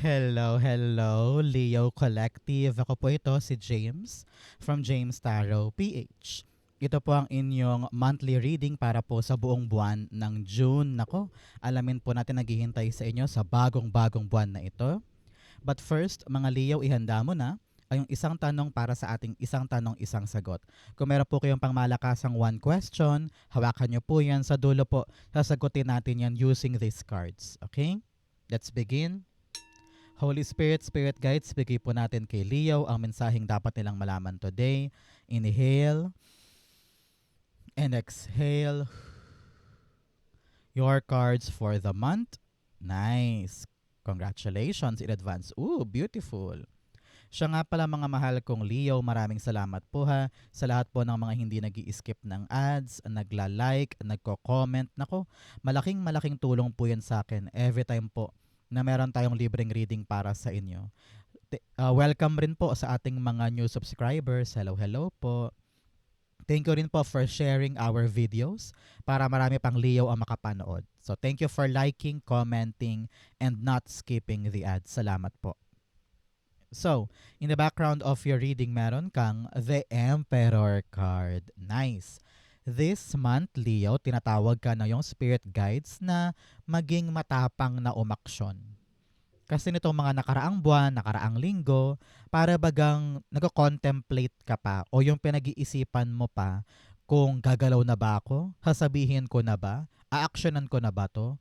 Hello, hello, Leo Collective. Ako po ito, si James from James Tarot PH. Ito po ang inyong monthly reading para po sa buong buwan ng June. Nako, alamin po natin naghihintay sa inyo sa bagong-bagong buwan na ito. But first, mga Leo, ihanda mo na ay yung isang tanong para sa ating isang tanong, isang sagot. Kung meron po kayong pangmalakasang one question, hawakan nyo po yan sa dulo po. Sasagutin natin yan using these cards. Okay? Let's begin. Holy Spirit, Spirit Guides, bigay po natin kay Leo ang mensaheng dapat nilang malaman today. Inhale and exhale your cards for the month. Nice. Congratulations in advance. Ooh, beautiful. Siya nga pala mga mahal kong Leo, maraming salamat po ha sa lahat po ng mga hindi nag-i-skip ng ads, nagla-like, nagko-comment. Nako, malaking tulong po yan sa akin every time po na meron tayong libreng reading para sa inyo. Welcome rin po sa ating mga new subscribers. Hello, hello po. Thank you rin po for sharing our videos para marami pang Leo ang makapanood. So thank you for liking, commenting, and not skipping the ads. Salamat po. So, in the background of your reading, meron kang The Emperor card. Nice. This month, Leo, tinatawag ka na yung spirit guides na maging matapang na umaksyon. Kasi nitong mga nakaraang buwan, nakaraang linggo, para bagang nag-contemplate ka pa o yung pinag-iisipan mo pa kung gagalaw na ba ako, sasabihin ko na ba, aaksyonan ko na ba to,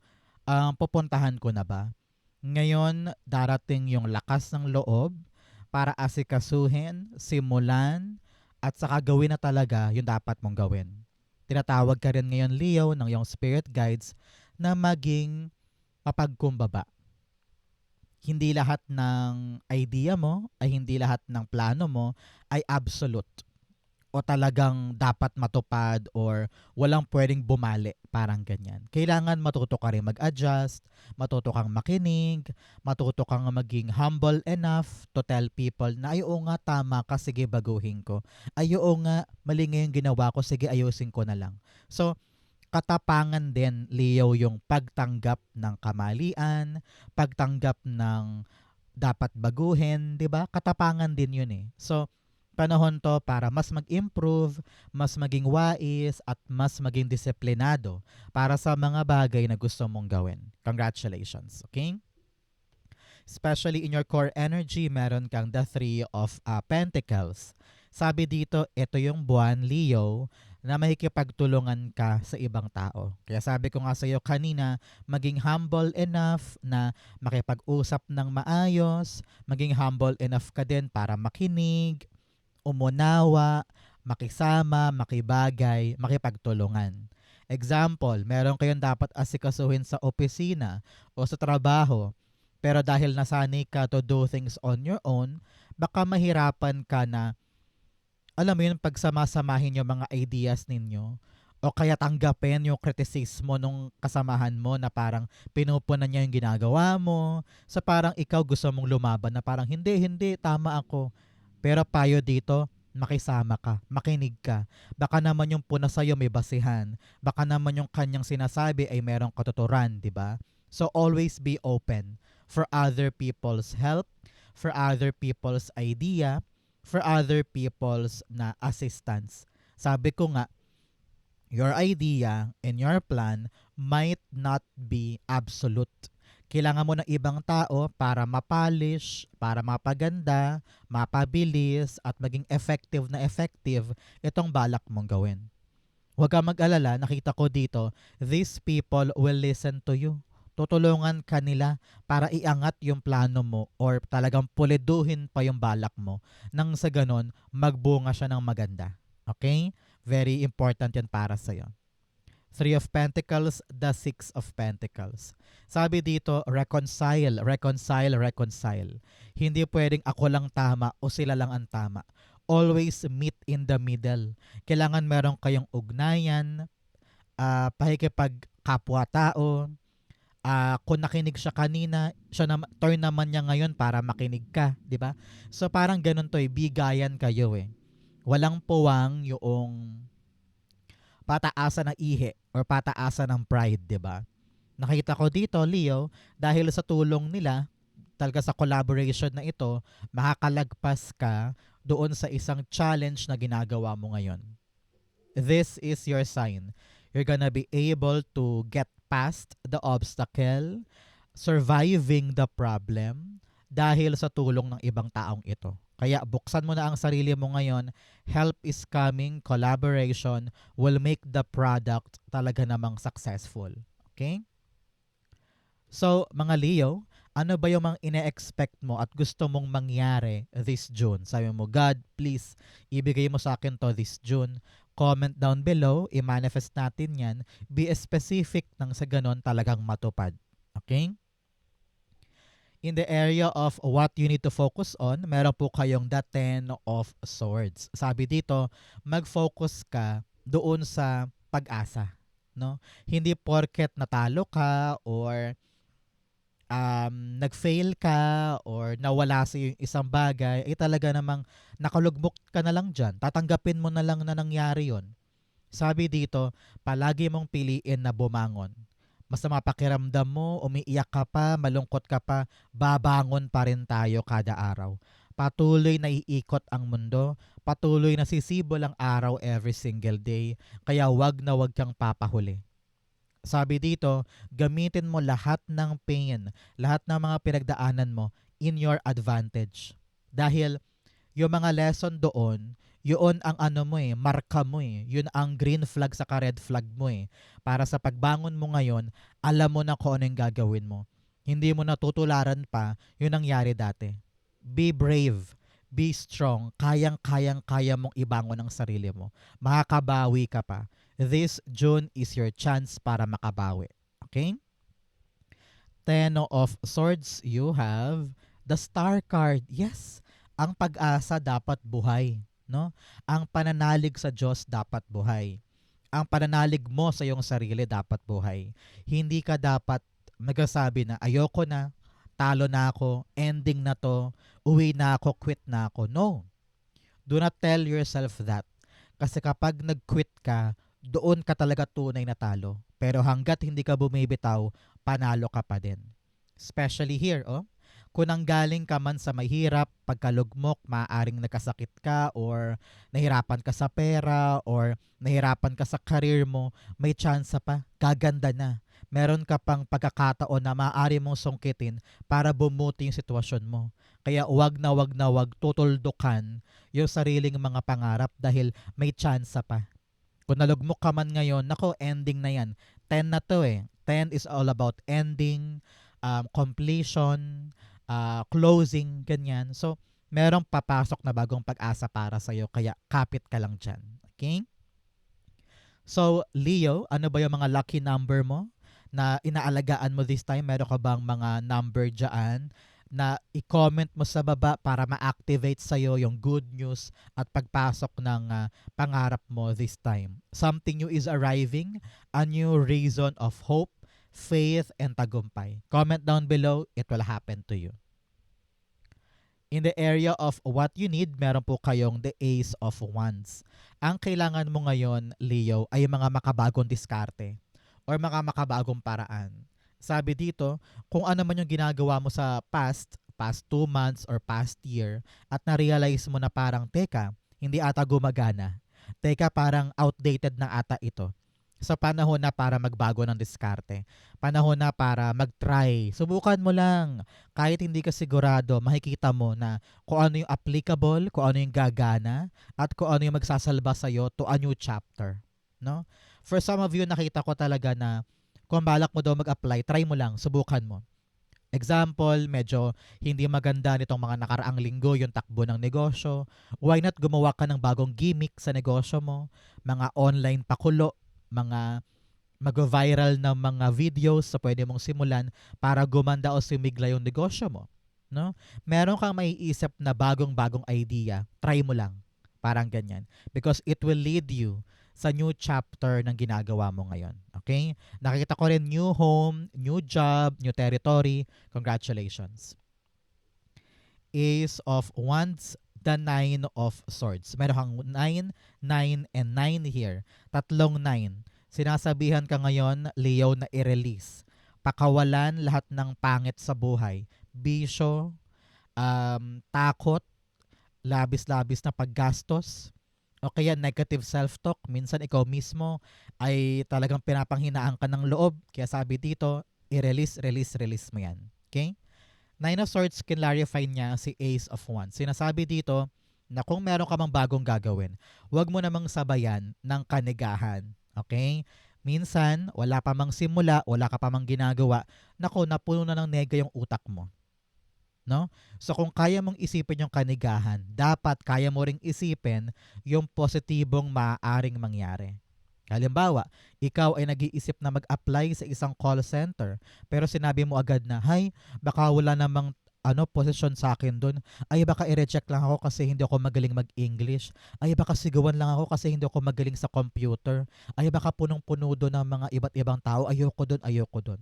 pupuntahan ko na ba. Ngayon, darating yung lakas ng loob para asikasuhin, simulan, at saka gawin na talaga yung dapat mong gawin. Tinatawag ka rin ngayon, Leo, ng yung spirit guides na maging mapagkumbaba. Hindi lahat ng idea mo, ay hindi lahat ng plano mo ay absolute o talagang dapat matupad or walang pwedeng bumali, parang ganyan. Kailangan matuto ka rin mag-adjust, matuto kang makinig, matuto kang maging humble enough to tell people na ay oo nga tama ka, sige baguhin ko. Ay oo nga, mali nga yung ginawa ko, sige ayusin ko na lang. So, katapangan din, Leo, yung pagtanggap ng kamalian, pagtanggap ng dapat baguhin, 'di ba? Katapangan din 'yun eh. So, panahon to para mas mag-improve, mas maging wais at mas maging disiplinado para sa mga bagay na gusto mong gawin. Congratulations, okay? Especially in your core energy, meron kang the Three of Pentacles. Sabi dito, ito yung buwan, Leo, na makikipagtulungan ka sa ibang tao. Kaya sabi ko nga sa iyo kanina, maging humble enough na makipag-usap ng maayos, maging humble enough ka din para makinig, umunawa, makisama, makibagay, makipagtulungan. Example, meron kayong dapat asikasuhin sa opisina o sa trabaho, pero dahil nasanay ka to do things on your own, baka mahirapan ka na, alam mo yun, pagsamasamahin yung mga ideas ninyo o kaya tanggapin yung kritisismo nung kasamahan mo na parang pinupunan niya yung ginagawa mo. Sa parang ikaw gusto mong lumaban na parang hindi, tama ako. Pero payo dito, makisama ka, makinig ka. Baka naman yung puna sa'yo may basihan. Baka naman yung kanyang sinasabi ay merong katuturan, di ba? So always be open for other people's help, for other people's idea, for other people's na assistance. Sabi ko nga, your idea and your plan might not be absolute. Kailangan mo ng ibang tao para mapolish, para mapaganda, mapabilis, at maging effective na effective itong balak mong gawin. Huwag kang mag-alala, nakita ko dito, these people will listen to you. Tutulungan ka nila para iangat yung plano mo or talagang puliduhin pa yung balak mo nang sa ganon magbunga siya ng maganda. Okay? Very important yan para sa'yo. Three of Pentacles, the Six of Pentacles. Sabi dito, reconcile, reconcile, reconcile. Hindi pwedeng ako lang tama o sila lang ang tama. Always meet in the middle. Kailangan meron kayong ugnayan, pakikipag kapwa-tao. Kung nakinig siya kanina, turn naman niya ngayon para makinig ka, di ba? So parang ganun to, bigayan kayo eh. Walang puwang yung pataasan ng ihi or pataasan ng pride, 'di ba? Nakita ko dito, Leo, dahil sa tulong nila, talaga sa collaboration na ito, makakalagpas ka doon sa isang challenge na ginagawa mo ngayon. This is your sign. You're gonna be able to get past the obstacle, surviving the problem, dahil sa tulong ng ibang taong ito. Kaya buksan mo na ang sarili mo ngayon. Help is coming. Collaboration will make the product talaga namang successful. Okay? So, mga Leo, ano ba yung mga ine-expect mo at gusto mong mangyari this June? Sabi mo, God, please, ibigay mo sa akin to this June. Comment down below, i-manifest natin yan. Be specific nang sa ganon talagang matupad. Okay? In the area of what you need to focus on, meron po kayong the Ten of Swords. Sabi dito, mag-focus ka doon sa pag-asa. No? Hindi porket natalo ka or nag-fail ka or nawala sa yung isang bagay, ay talaga namang nakalugmok ka na lang dyan. Tatanggapin mo na lang na nangyari yon. Sabi dito, palagi mong piliin na bumangon. Masama pakiramdam mo, umiiyak ka pa, malungkot ka pa, babangon pa rin tayo kada araw. Patuloy na iikot ang mundo, patuloy na sisibol ang araw every single day, kaya wag na wag kang papahuli. Sabi dito, gamitin mo lahat ng pain, lahat ng mga pinagdaanan mo in your advantage. Dahil yung mga lesson doon, yun ang ano mo marka mo Yun ang green flag sa red flag mo Para sa pagbangon mo ngayon, alam mo na kung ano yung gagawin mo. Hindi mo natutularan pa yung nangyari dati. Be brave. Be strong. Kaya mong ibangon ang sarili mo. Makakabawi ka pa. This June is your chance para makabawi. Okay? Ten of Swords, you have the Star card. Yes, ang pag-asa dapat buhay, no? Ang pananalig sa Diyos dapat buhay. Ang pananalig mo sa iyong sarili dapat buhay. Hindi ka dapat magsasabi na ayoko na, talo na ako, ending na to, uwi na ako, quit na ako. No. Do not tell yourself that. Kasi kapag nag-quit ka, doon ka talaga tunay na talo. Pero hanggat hindi ka bumibitaw, panalo ka pa din. Especially here, kung nanggaling ka man sa mahirap, pagkalugmok, maaaring nagkasakit ka or nahirapan ka sa pera or nahirapan ka sa career mo, may chance pa, gaganda na. Meron ka pang pagkakataon na maaari mong sungkitin para bumuti yung sitwasyon mo. Kaya wag na wag tutuldukan yung sariling mga pangarap dahil may chance pa. Kung nalugmok ka man ngayon, nako, ending na yan. 10 na to 10 is all about ending, completion, closing, ganyan. So, merong papasok na bagong pag-asa para sa'yo, kaya kapit ka lang dyan. Okay? So, Leo, ano ba yung mga lucky number mo na inaalagaan mo this time? Meron ka bang mga number dyan na i-comment mo sa baba para ma-activate sa'yo yung good news at pagpasok ng pangarap mo this time? Something new is arriving, a new reason of hope, faith, and tagumpay. Comment down below, it will happen to you. In the area of what you need, meron po kayong the Ace of Wands. Ang kailangan mo ngayon, Leo, ay mga makabagong diskarte or mga makabagong paraan. Sabi dito, kung ano man yung ginagawa mo sa past 2 months or past year, at na-realize mo na parang, teka, hindi ata gumagana. Teka, parang outdated na ata ito. So, panahon na para magbago ng diskarte. Panahon na para mag-try. Subukan mo lang. Kahit hindi ka sigurado, makikita mo na kung ano yung applicable, kung ano yung gagana, at kung ano yung magsasalba sa'yo to a new chapter. No? For some of you, nakita ko talaga na kung balak mo daw mag-apply, try mo lang, subukan mo. Example, medyo hindi maganda nitong mga nakaraang linggo yung takbo ng negosyo. Why not gumawa ka ng bagong gimmick sa negosyo mo? Mga online pakulo, mga mag-viral na mga videos sa pwede mong simulan para gumanda o sumigla yung negosyo mo. No? Meron kang maiisip na bagong-bagong idea, try mo lang. Parang ganyan. Because it will lead you sa new chapter ng ginagawa mo ngayon. Okay? Nakikita ko rin new home, new job, new territory. Congratulations. Ace of Wands, the Nine of Swords. Meron kang 9, 9, and 9 here. Tatlong 9. Sinasabihan ka ngayon, Leo, na i-release. Pakawalan lahat ng pangit sa buhay. bisyo, takot, labis-labis na paggastos, o kaya negative self-talk. Minsan ikaw mismo ay talagang pinapanghinaan ka ng loob. Kaya sabi dito, i-release, release, release mo yan. Okay? Nine of Swords, kinlarify niya si Ace of Wands. Sinasabi dito na kung meron ka mang bagong gagawin, huwag mo namang sabayan ng kanigahan. Okay? Minsan, wala pa mang simula, wala ka pa mang ginagawa, nako, napuno na ng nega yung utak mo. No? So kung kaya mong isipin yung kanigahan, dapat kaya mo ring isipin yung positibong maaaring mangyari. Halimbawa, ikaw ay nag-iisip na mag-apply sa isang call center, pero sinabi mo agad na, "Hay, baka wala namang posisyon sa akin doon. Ay baka i-reject lang ako kasi hindi ako magaling mag-English. Ay baka sigawan lang ako kasi hindi ako magaling sa computer. Ay baka punong-puno doon ng mga iba't ibang tao. Ayoko doon, ayoko doon."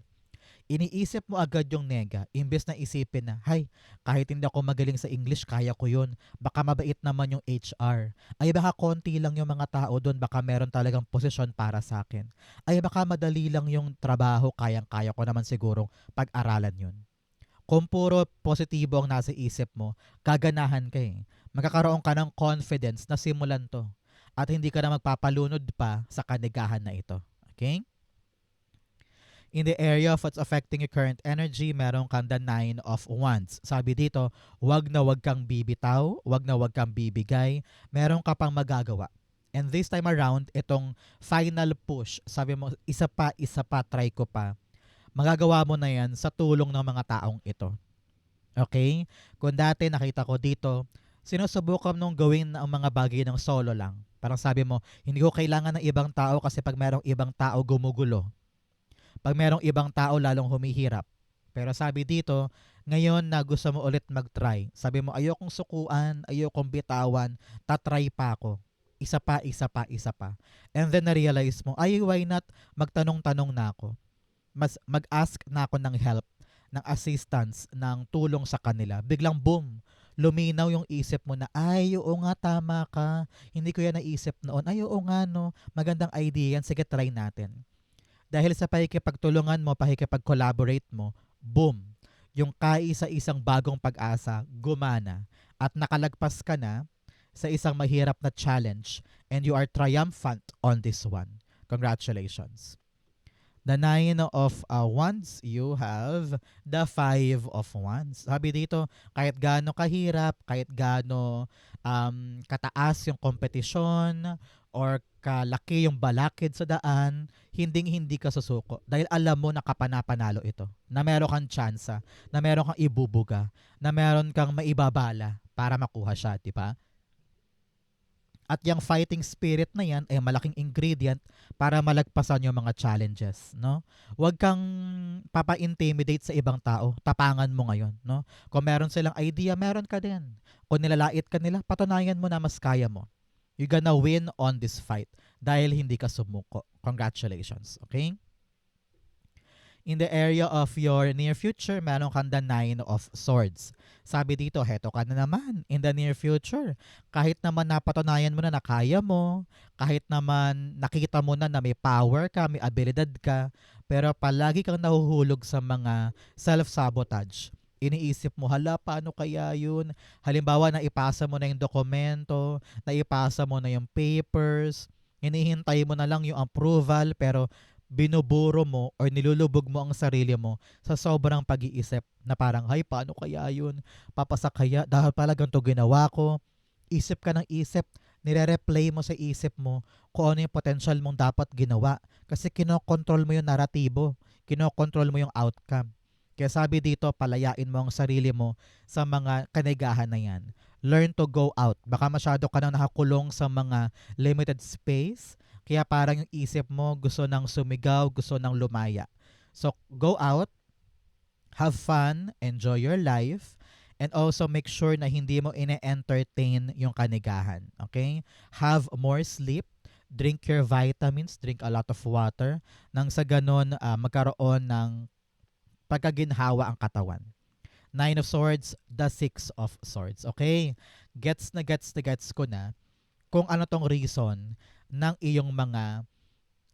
Iniisip mo agad yung nega, imbes na isipin na, "Hay, kahit hindi ako magaling sa English, kaya ko yun. Baka mabait naman yung HR. Ay baka konti lang yung mga tao doon, baka meron talagang posisyon para sa akin. Ay baka madali lang yung trabaho, kayang-kaya ko naman sigurong pag-aralan yun." Kung puro positibo ang nasa isip mo, gaganahan ka eh. Magkakaroon ka ng confidence na simulan to. At hindi ka na magpapalunod pa sa kanigahan na ito. Okay? In the area of what's affecting your current energy, meron kang the 9 of Wands. Sabi dito, wag kang bibitaw, wag na wag kang bibigay, meron ka pang magagawa. And this time around, itong final push, sabi mo, isa pa, try ko pa. Magagawa mo na yan sa tulong ng mga taong ito. Okay? Kung dati nakita ko dito, sinusubukan nung gawin ang mga bagay ng solo lang. Parang sabi mo, hindi ko kailangan ng ibang tao kasi pag merong ibang tao gumugulo. Pag merong ibang tao, lalong humihirap. Pero sabi dito, ngayon na gusto mo ulit mag-try. Sabi mo, ayokong sukuan, ayokong bitawan, tatry pa ako. Isa pa, isa pa, isa pa. And then na-realize mo, ay why not magtanong-tanong na ako. Mag-ask na ako ng help, ng assistance, ng tulong sa kanila. Biglang boom, luminaw yung isip mo na, ay, oo nga, tama ka. Hindi ko yan naisip noon. Ay, oo nga, no. Magandang idea yan. Sige, try natin. Dahil sa pakikipagtulungan mo, pakikipag-collaborate mo, boom, yung kaisa-isang bagong pag-asa, gumana. At nakalagpas ka na sa isang mahirap na challenge and you are triumphant on this one. Congratulations. The 9 of Wands, you have the 5 of Wands. Sabi dito, kahit gaano kahirap, kahit gaano kataas yung kompetisyon, or kalaki yung balakid sa daan, hinding-hindi ka susuko. Dahil alam mo na kapanapanalo ito. Na meron kang tsansa, na meron kang ibubuga, na meron kang maibabala para makuha siya, di ba? At yung fighting spirit na yan ay malaking ingredient para malagpasan yung mga challenges, no? Huwag kang papa-intimidate sa ibang tao. Tapangan mo ngayon, no? Kung meron silang idea, meron ka din. Kung nilalait ka nila, patunayan mo na mas kaya mo. You're gonna win on this fight dahil hindi ka sumuko. Congratulations, okay? In the area of your near future, meron kang the 9 of Swords. Sabi dito, heto ka na naman in the near future. Kahit naman napatunayan mo na kaya mo, kahit naman nakita mo na may power ka, may abilidad ka, pero palagi kang nahuhulog sa mga self-sabotage. Iniisip mo, hala, paano kaya yun? Halimbawa, naipasa mo na yung dokumento, naipasa mo na yung papers, hinihintay mo na lang yung approval, pero binuburo mo or nilulubog mo ang sarili mo sa sobrang pag-iisip na parang, hay, paano kaya yun? Papasa kaya? Dahil pala ganito ginawa ko. Isip ka ng isip, nire-replay mo sa isip mo kung ano yung potential mong dapat ginawa. Kasi kinokontrol mo yung naratibo. Kinokontrol mo yung outcome. Kaya sabi dito, palayain mo ang sarili mo sa mga kanigahan na yan. Learn to go out. Baka masyado ka nang nakakulong sa mga limited space. Kaya parang yung isip mo gusto nang sumigaw, gusto nang lumaya. So, go out, have fun, enjoy your life, and also make sure na hindi mo ine-entertain yung kanigahan. Okay? Have more sleep, drink your vitamins, drink a lot of water, nang sa ganon magkaroon ng pagkaginhawa ang katawan. 9 of Swords, the 6 of Swords. Okay? Gets na gets ko na kung ano tong reason ng iyong mga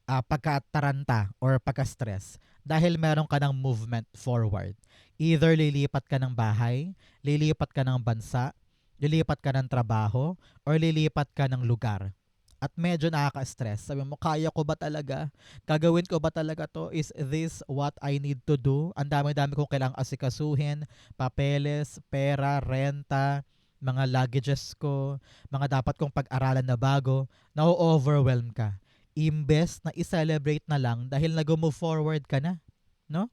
pagkataranta or pagka-stress dahil meron ka ng movement forward. Either lilipat ka ng bahay, lilipat ka ng bansa, lilipat ka ng trabaho, or lilipat ka ng lugar. At medyo nakaka-stress. Sabi mo, kaya ko ba talaga? Gagawin ko ba talaga to? Is this what I need to do? Ang dami-dami kong kailangang asikasuhin, papeles, pera, renta, mga luggages ko, mga dapat kong pag-aralan na bago, na-overwhelm ka. Imbes na i-celebrate na lang dahil nag-move forward ka na, no?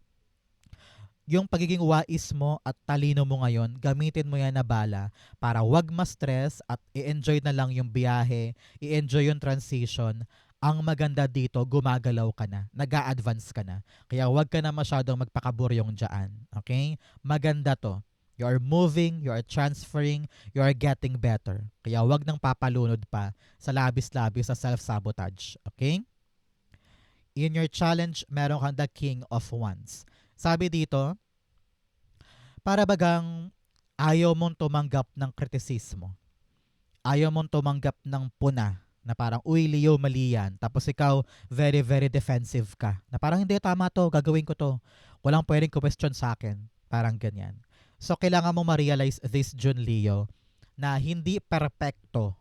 Yung pagiging wais mo at talino mo ngayon, gamitin mo yan na bala para wag ma-stress at i-enjoy na lang yung biyahe, i-enjoy yung transition. Ang maganda dito, gumagalaw ka na, nag-a-advance ka na. Kaya wag ka na masyadong magpakaburyong dyan. Okay? Maganda to. You are moving, you are transferring, you are getting better. Kaya wag nang papalunod pa sa labis-labis sa self-sabotage. Okay? In your challenge, meron kang the King of Wands. Sabi dito, para bagang ayaw mong tumanggap ng kritisismo. Ayaw mong tumanggap ng puna na parang, uy, Leo, mali yan. Tapos ikaw, very, very defensive ka. Na parang, hindi, tama to, gagawin ko to. Walang pwedeng question sa akin. Parang ganyan. So, kailangan mo ma-realize this, June Leo, na hindi perpekto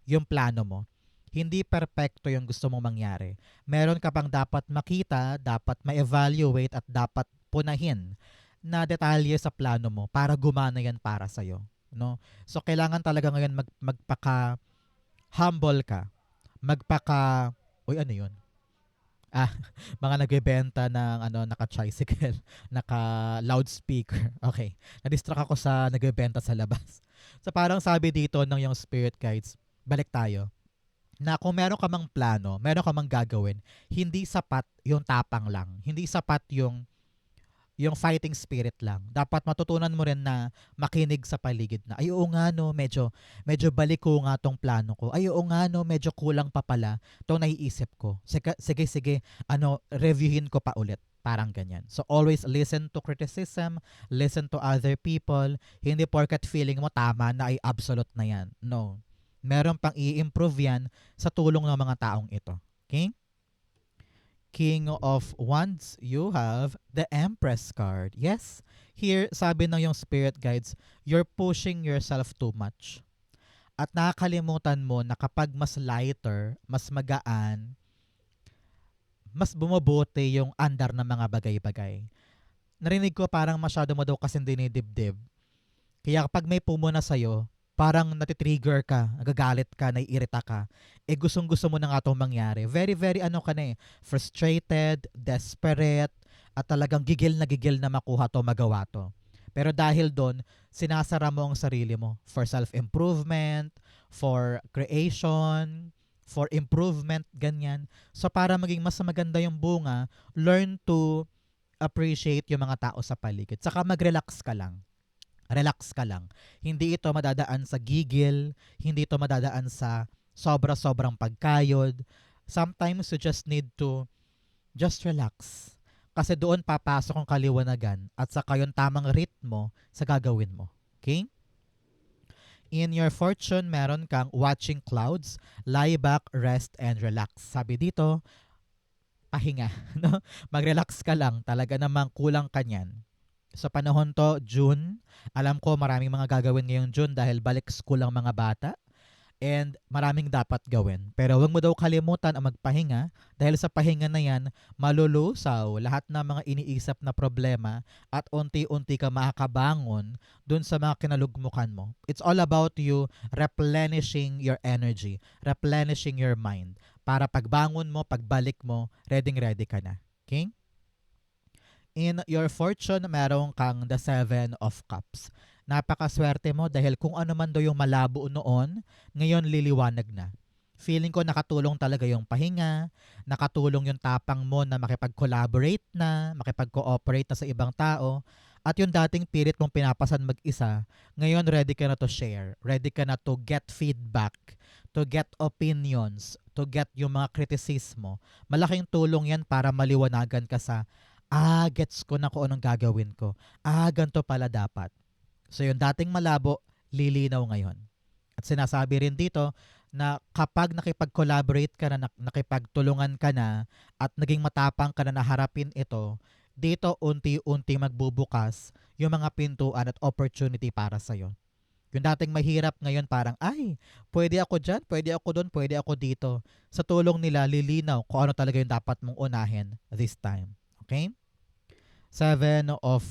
yung plano mo. Hindi perpekto yung gusto mong mangyari. Meron ka pang dapat makita, dapat ma-evaluate at dapat punahin na detalye sa plano mo para gumana yan para sa'yo. No? So, kailangan talaga ngayon magpaka-humble ka. Uy, ano yun? Mga nagbebenta ng naka-tricycle, naka-loudspeaker. Okay. Na-distract ako sa nagbebenta sa labas. So, parang sabi dito ng yung spirit guides, balik tayo, na kung meron ka mang plano, meron ka mang gagawin, hindi sapat yung tapang lang. Hindi sapat yung fighting spirit lang. Dapat matutunan mo rin na makinig sa paligid na, ay oo nga no, medyo balik ko nga tong plano ko. Ay oo nga no, medyo kulang pa pala tong naiisip ko. Sige, reviewin ko pa ulit. Parang ganyan. So always listen to criticism, listen to other people. Hindi porket feeling mo tama na ay absolute na yan. No. Meron pang i-improve yan sa tulong ng mga taong ito. Okay? King of Wands, you have the Empress card. Yes, here sabi ng yung spirit guides, you're pushing yourself too much. At nakakalimutan mo na kapag mas lighter, mas magaan, mas bumubote yung andar ng mga bagay-bagay. Narinig ko parang masyado mo daw kasi dinidibdib. Kaya kapag may pumuna sa'yo, parang natitrigger ka, nagagalit ka, naiirita ka, gustong-gusto mo na nga itong mangyari. Very, very frustrated, desperate, at talagang gigil na makuha to, magawa to. Pero dahil doon, sinasara mo ang sarili mo for self-improvement, for creation, for improvement, ganyan. So para maging mas maganda yung bunga, learn to appreciate yung mga tao sa paligid. Saka mag-relax ka lang. Relax ka lang. Hindi ito madadaan sa gigil, hindi ito madadaan sa sobra-sobrang pagkayod. Sometimes you just need to just relax. Kasi doon papasok ang kaliwanagan at saka yung tamang ritmo sa gagawin mo. Okay? In your fortune, meron kang watching clouds, lie back, rest, and relax. Sabi dito, pahinga. No? Mag-relax ka lang. Talaga namang kulang ka niyan. Sa panahon to, June, alam ko maraming mga gagawin ngayong June dahil balik school ang mga bata and maraming dapat gawin. Pero huwag mo daw kalimutan ang magpahinga dahil sa pahinga na yan, malulusaw lahat ng mga iniisip na problema at unti-unti ka makakabangon dun sa mga kinalugmukan mo. It's all about you replenishing your energy, replenishing your mind para pagbangon mo, pagbalik mo, ready ka na. Okay? In your fortune, meron kang the 7 of Cups. Napakaswerte mo dahil kung ano man daw yung malabo noon, ngayon liliwanag na. Feeling ko nakatulong talaga yung pahinga, nakatulong yung tapang mo na makipag-collaborate na, makipag-cooperate na sa ibang tao, at yung dating pilit mong pinapasan mag-isa, ngayon ready ka na to share, ready ka na to get feedback, to get opinions, to get yung mga kritisismo. Malaking tulong yan para maliwanagan ka sa gets ko na kung anong gagawin ko. Ganito pala dapat. So yung dating malabo, lilinaw ngayon. At sinasabi rin dito, na kapag nakipag-collaborate ka na, nakipagtulungan ka na, at naging matapang ka na harapin ito, dito unti-unti magbubukas yung mga pintuan at opportunity para sa'yo. Yung dating mahirap ngayon parang, ay, pwede ako dyan, pwede ako doon, pwede ako dito. Sa tulong nila, lilinaw kung ano talaga yung dapat mong unahin this time. Okay? Seven of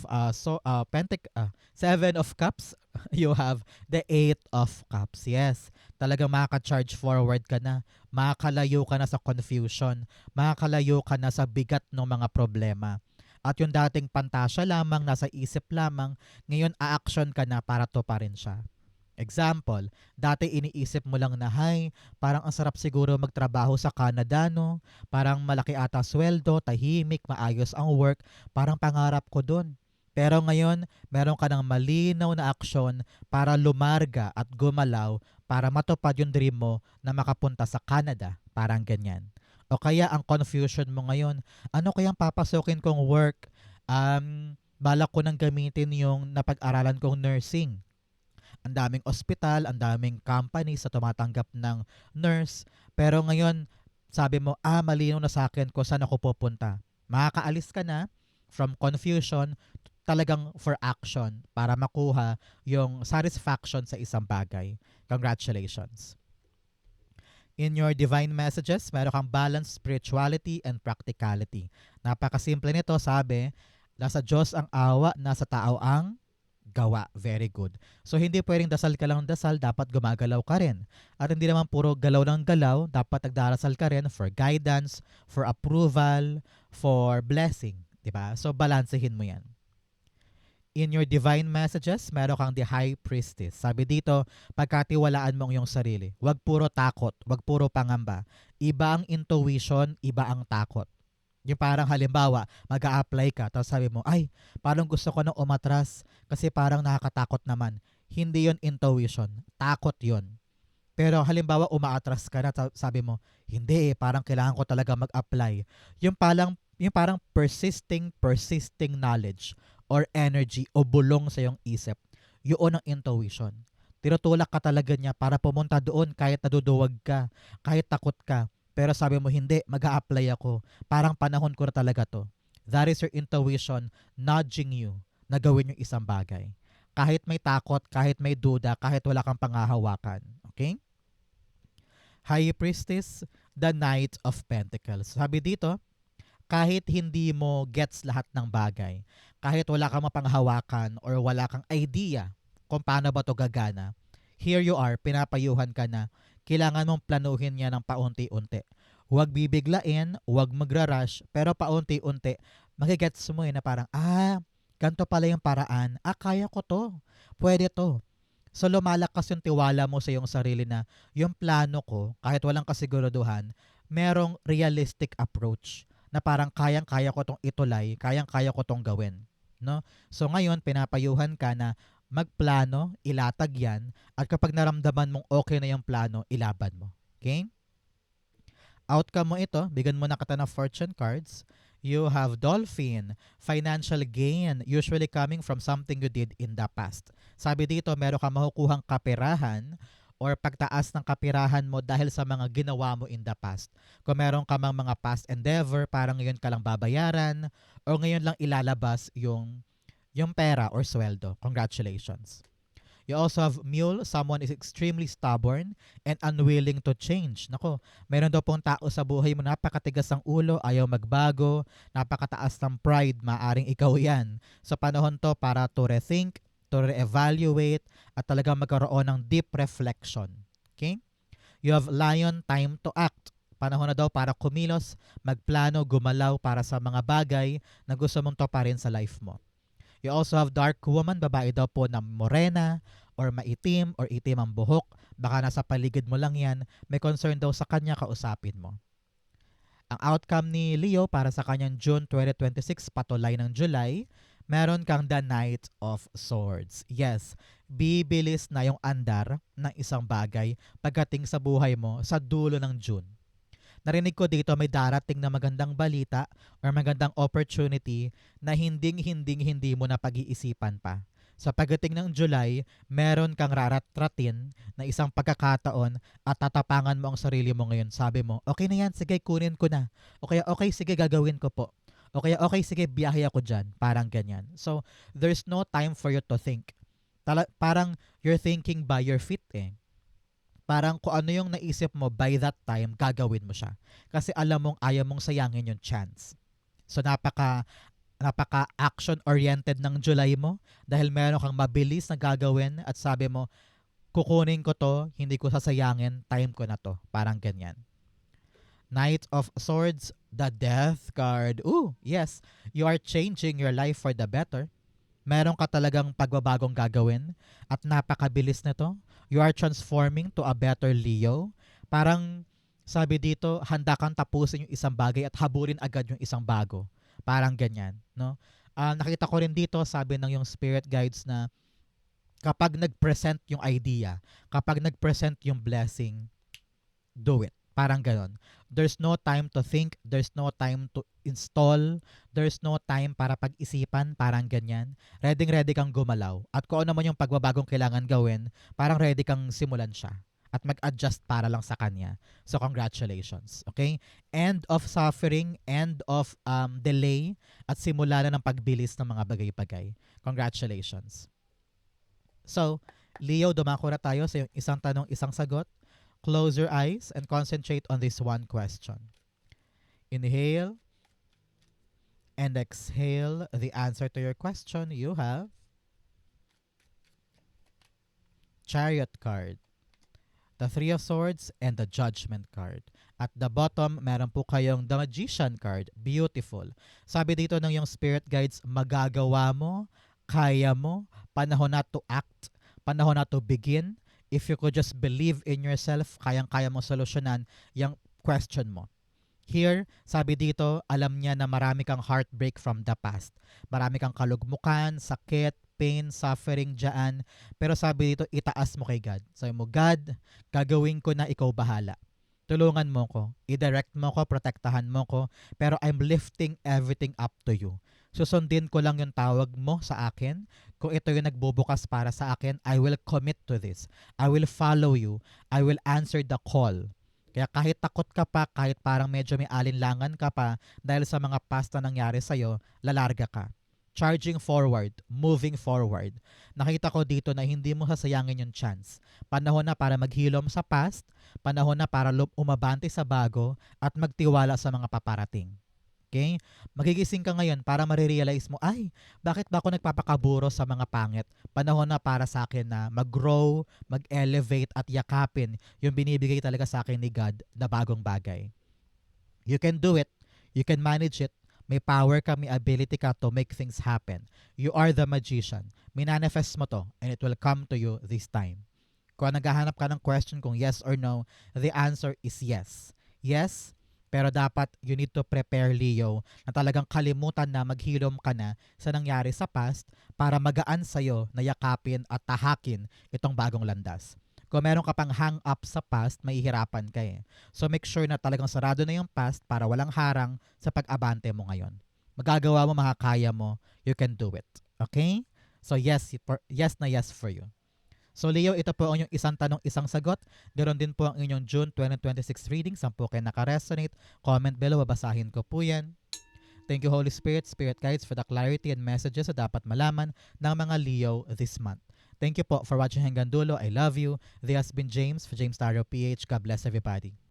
Cups, you have the Eight of Cups. Yes, talagang makaka-charge forward ka na, makakalayo ka na sa confusion, makakalayo ka na sa bigat ng mga problema. At yung dating pantasya lamang, nasa isip lamang, ngayon a-action ka na para to pa rin siya. Example, dati iniisip mo lang na, hay, parang ang sarap siguro magtrabaho sa Canada, no? Parang malaki ata sweldo, tahimik, maayos ang work, parang pangarap ko dun. Pero ngayon, meron ka ng malinaw na aksyon para lumarga at gumalaw para matupad yung dream mo na makapunta sa Canada. Parang ganyan. O kaya ang confusion mo ngayon, ano kayang papasukin kong work? Balak ko nang gamitin yung napag-aralan kong nursing. Ang daming ospital, ang daming companies na tumatanggap ng nurse. Pero ngayon, sabi mo, malinaw na sa akin kung saan ako pupunta. Makakaalis ka na from confusion talagang for action para makuha yung satisfaction sa isang bagay. Congratulations. In your divine messages, meron kang balance, spirituality, and practicality. Napakasimple nito, sabi, nasa Diyos ang awa, nasa tao ang gawa. Very good. So, hindi pwedeng dasal ka lang dasal, dapat gumagalaw ka rin. At hindi naman puro galaw ng galaw, dapat nagdarasal ka rin for guidance, for approval, for blessing. Diba? So, balansehin mo yan. In your divine messages, meron kang the High Priestess. Sabi dito, pagkatiwalaan mo ang iyong sarili. Huwag puro takot, huwag puro pangamba. Iba ang intuition, iba ang takot. Yung parang halimbawa, mag-a-apply ka, tapos sabi mo, ay, parang gusto ko nang umatras kasi parang nakakatakot naman. Hindi yon intuition, takot yon. Pero halimbawa, umaatras ka na, sabi mo, hindi, parang kailangan ko talaga mag-apply. Yung parang persisting knowledge or energy o bulong sa iyong isip, yun ang intuition. Tinutulak ka talaga niya para pumunta doon kahit naduduwag ka, kahit takot ka. Pero sabi mo, hindi, mag-a-apply ako. Parang panahon ko na talaga to. That is your intuition nudging you na gawin yung isang bagay. Kahit may takot, kahit may duda, kahit wala kang pangahawakan. Okay? High Priestess, the Knight of Pentacles. Sabi dito, kahit hindi mo gets lahat ng bagay, kahit wala kang mapanghawakan or wala kang idea kung paano ba to gagana, here you are, pinapayuhan ka na, kailangan mong planuhin yan ng paunti-unti. Huwag bibiglain, huwag magra-rush, pero paunti-unti, magigets mo na parang, ganito pala yung paraan, kaya ko to, pwede to. So lumalakas yung tiwala mo sa iyong sarili na yung plano ko, kahit walang kasiguraduhan, merong realistic approach na parang kayang-kaya ko tong itulay, kayang-kaya ko tong gawin. No? So ngayon, pinapayuhan ka na magplano, ilatag yan, at kapag naramdaman mong okay na yung plano, ilaban mo. Okay? Outcome mo ito, bigyan mo na kita ng fortune cards. You have Dolphin, financial gain, usually coming from something you did in the past. Sabi dito, meron kang makukuhang kapirahan or pagtaas ng kapirahan mo dahil sa mga ginawa mo in the past. Kung meron ka mang mga past endeavor, parang ngayon ka lang babayaran o ngayon lang ilalabas yung pera or sweldo. Congratulations. You also have Mule, someone is extremely stubborn and unwilling to change. Nako, meron daw pong tao sa buhay mo, napakatigas ang ulo, ayaw magbago, napakataas ng pride, maaring ikaw yan. Sa panahon to para to rethink, to re-evaluate, at talagang magkaroon ng deep reflection. Okay? You have Lion, time to act. Panahon na daw para kumilos, magplano, gumalaw para sa mga bagay na gusto mong toparin sa life mo. You also have Dark Woman, babae daw po na morena or maitim or itim ang buhok. Baka nasa paligid mo lang yan. May concern daw sa kanya, kausapin mo. Ang outcome ni Leo para sa kanyang June 2026, patulay ng July, meron kang the Knight of Swords. Yes, bibilis na yung andar ng isang bagay pagdating sa buhay mo sa dulo ng June. Narinig ko dito may darating na magandang balita or magandang opportunity na hindi mo na pag-iisipan pa. Sa pagdating ng July, meron kang raratratin na isang pagkakataon at tatapangan mo ang sarili mo ngayon. Sabi mo, okay na yan, sige, kunin ko na. O kaya, okay, sige, gagawin ko po. O kaya, okay, sige, biyahe ako dyan. Parang ganyan. So, there's no time for you to think. Parang you're thinking by your feet eh. Parang kung ano yung naisip mo by that time, gagawin mo siya. Kasi alam mong ayaw mong sayangin yung chance. So napaka action oriented ng July mo dahil meron kang mabilis na gagawin at sabi mo, kukunin ko to, hindi ko sasayangin, time ko na to. Parang ganyan. Knight of Swords, the Death card. Ooh, yes, you are changing your life for the better. Meron ka talagang pagbabagong gagawin at napakabilis nito. You are transforming to a better Leo. Parang sabi dito, handa kang tapusin yung isang bagay at habulin agad yung isang bago. Parang ganyan, no? Nakita ko rin dito, sabi ng yung spirit guides na kapag nag-present yung idea, kapag nag-present yung blessing, do it. Parang ganon. There's no time to think, there's no time to install, there's no time para pag-isipan, parang ganyan. Ready kang gumalaw. At kung ano man yung pagbabagong kailangan gawin, parang ready kang simulan siya at mag-adjust para lang sa kanya. So congratulations. Okay? End of suffering, end of delay, at simula na ng pagbilis ng mga bagay-bagay. Congratulations. So, Leo, dumako na tayo sa yung isang tanong, isang sagot. Close your eyes and concentrate on this one question. Inhale and exhale the answer to your question. You have Chariot card, the Three of Swords, and the Judgment card. At the bottom, meron po kayong the Magician card. Beautiful. Sabi dito ng yung spirit guides, magagawa mo, kaya mo, panahon na to act, panahon na to begin. If you could just believe in yourself, kayang-kaya mo solusyonan yung question mo. Here, sabi dito, alam niya na marami kang heartbreak from the past. Marami kang kalugmukan, sakit, pain, suffering dyan. Pero sabi dito, itaas mo kay God. Sabi mo, God, gagawin ko na, ikaw bahala. Tulungan mo ko, i-direct mo ko, protektahan mo ko, pero I'm lifting everything up to you. Susundin ko lang yung tawag mo sa akin. Kung ito yung nagbubukas para sa akin, I will commit to this. I will follow you. I will answer the call. Kaya kahit takot ka pa, kahit parang medyo may alinlangan ka pa dahil sa mga past na nangyari sa'yo, lalarga ka. Charging forward, moving forward. Nakita ko dito na hindi mo sasayangin yung chance. Panahon na para maghilom sa past, panahon na para umabante sa bago, at magtiwala sa mga paparating. Okay? Magigising ka ngayon para marirealize mo, ay, bakit ba ako nagpapakaburo sa mga pangit? Panahon na para sa akin na mag-grow, mag-elevate at yakapin yung binibigay talaga sa akin ni God na bagong bagay. You can do it. You can manage it. May power ka, may ability ka to make things happen. You are the magician. Minanifest mo to and it will come to you this time. Kung naghahanap ka ng question kung yes or no, the answer is yes. Yes, pero dapat you need to prepare, Leo, na talagang kalimutan na maghilom ka na sa nangyari sa past para magaan sa'yo na yakapin at tahakin itong bagong landas. Kung meron ka pang hang up sa past, mahihirapan ka eh. So make sure na talagang sarado na yung past para walang harang sa pag-abante mo ngayon. Magagawa mo, makakaya mo, you can do it. Okay? So yes na yes for you. So Leo, ito po ang inyong isang tanong, isang sagot. Ganon din po ang inyong June 2026 reading. Saan po kayo nakaresonate? Comment below, babasahin ko po yan. Thank you Holy Spirit, Spirit Guides for the clarity and messages na dapat malaman ng mga Leo this month. Thank you po for watching hanggang dulo. I love you. This has been James for James Tarot PH. God bless everybody.